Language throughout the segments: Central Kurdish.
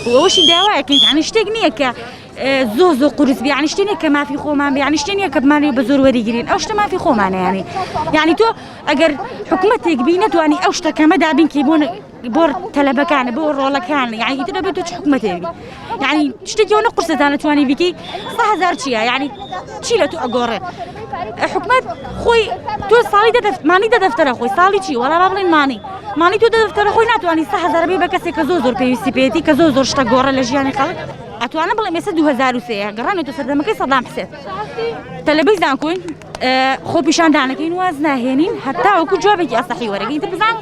وەوەشی داوایەکەن یعنی شتێک نییە کە زۆ قورس یعنی شتێ نییە کە مافی خۆمان یعنی شتێ نییە کە بمانێ بە زۆر وەریگرین ئەو شتە مافی خۆمانە یعنی تۆ ئەگەر حکوومەتێک بی نەتوانی ئەو شتەکەمە دابینکە بۆ تەلەبەکانە بۆ ڕۆڵەکان یعنی تر دەبێت تۆ چ حکوومەتێک یعنی شتێکی ئەو نەقورسەتان نەتوانی بیکەی 100,000 چییە یعنی چی لە تۆ ئەگۆڕێ حکوومەت خۆی تۆ ساڵی مانی دەدەفتەرە خۆی ساڵی چی وەڵا با بڵێن مانی تۆ دەدەفتەرە خۆی ناتوانانی 100,000 بێ بە کەسێک کە زۆر پێویستی پێێتی کە زۆر شتە گۆڕە لە ژیانی خەڵک ئەتوانە بڵێ مێسە 2003 گەڕانێتە سەردەمەکەی سەدام حسێن تەلەبەی زانکۆین خۆ پیشاندانەکەین واز ناهێنین هەتا وەکو جوابێکی ئەسەحی وەرەگەین تر بزان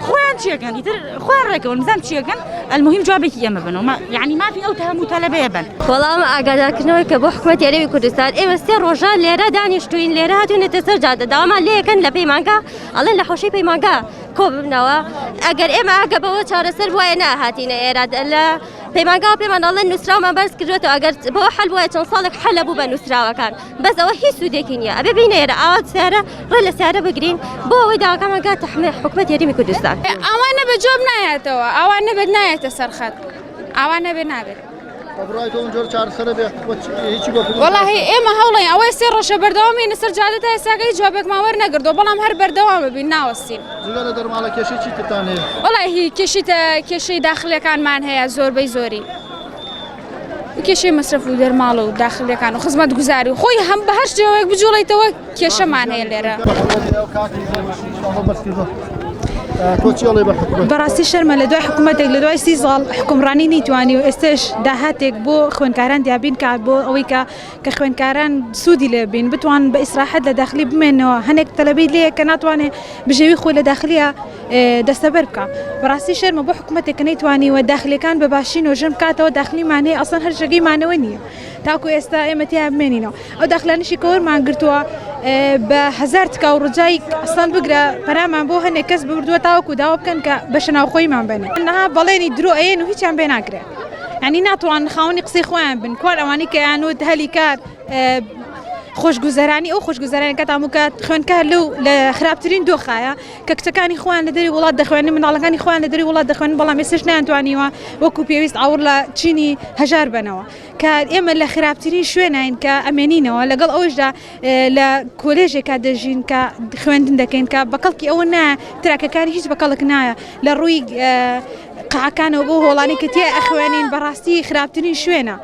خۆیان چیەکەن ئیتر خۆیان ڕێکەون بزان چیەکەن المهم جوابێکی ئێمە بنەوە یعنی مافی ئەو هەموو تەلەبەیە بن وەڵام ئاگادارکردنەوەی کە بۆ حکوومەتی هەرێمی کوردستان ئێمە 3 ڕۆژە لێرە دانیشتوین لێرە هاتوونێتە سەر جادە داوامان لێ یەکەن لە پەیمانگا ئەڵێن لە حوشەی پەیمانگا کۆ ببنەوە ئەگەر ئێمە ئاگە بەوە چارەسەر وایە ناهاتینە ئێرە لە پەیمانگا پێمان ئەڵێن نووسراومان بەرز کردوێتەوە ئەگەر بەوە حەل وایە چەند ساڵێک حەلە بوو بە نووسراوەکان بەس ئەوە هیچ سوودێکی نییە ئەبێ بینە ئێرە ئاوا سیارە ڕێ لە سیارە بگرین بۆ ئەوەی داواکەمان گاتە حکوومەتی هەرێمی کوردستان ئەوانە بە جۆب نایەتەوە ئەوانە بێت نایەتە سەرخەت ئەوانە بێ نابێت وەڵاهی ئێمە هەوڵێن ئەوەی 3 ڕۆژە بەردەوامینە سەر جادە تا ئێستاکەی جوابێکمان وەرنەگرتووە بەڵام هەر بەردەوام ببین ناوەستین وەڵاهی کێشەی داخلیەکانمان هەیە زۆربەی زۆری کێشەی مەسرف و دەرماڵە و داخلیەکان و خزمەت گوزاری و خۆی هەم بە هەر شێوەیەک بجوڵیتەوە کێشەمان هەیە لێرە بەڕاستی شەرمە لە دوای حکوومەتێک لە دوای 30 ساڵ حکومڕانی نیتوانی و ئێستش داهاتێک بۆ خوێندکاران دیابین کات بۆ ئەوەی کە خوێندکاران سوودی لێ بین بتوان بە ئیسراحەت لە داخلی بمێنەوە هەنێک تەلەبەی لێیە کە ناتوانێت بژێوی خۆی لە داخلیە دەستەبەر بکە بەڕاستی شەرمە بۆ حکوومەتێک کە نەیتوانی و داخلیەکان بە باشی نۆژەم بکاتەوە داخلیمانەیە ئەسڵەن هەر شەگەی مانەوە نییە تاکو ئێستا ئێمە تیا بمێنینەوە ئەو داخلانیشی کە وەرمان گرتووە بە 1000 تکا و ڕجای ئەسڵان بگرە پەرامان بۆ هەنێک کەس بردووە تاوەکو داوا بکەن کە بەشە ناوخۆیمان بنێ نەها بەڵێنی درۆ ئەیەن و هیچیان بێ ناگرێت ینی ناتوان خاوەنی قسەی خۆیان بن کوار ئەوانی کە یانوت هەلی کار خۆشگوزەرانی ئەو خۆشگوزەرانی کە تاموکات خوێنکار لە خراپترین دۆخایە کە کچەکانی خۆیان لە دەری وڵات دەخوێنن مناڵەکانی خۆیان لە دەری وڵات دەخوێنن بەڵام ئێستش نەیانتوانیوە وەکو پێویست ئاور لە چینی هەژار بنەوە کە ئێمە لە خراپترین شوێنین کە ئەمێنینەوە لەگەڵ ئەوشدا لە کۆلێژێکا دەژین کە خوێندن دەکەین کە بەقەڵکی ئەوە نایە تراکەکانی هیچ بەقەڵک نایە لە ڕووی قاعەکانەوە بۆ هۆڵانی کە تیا ئەخوێنین بەڕاستی خراپترین شوێنە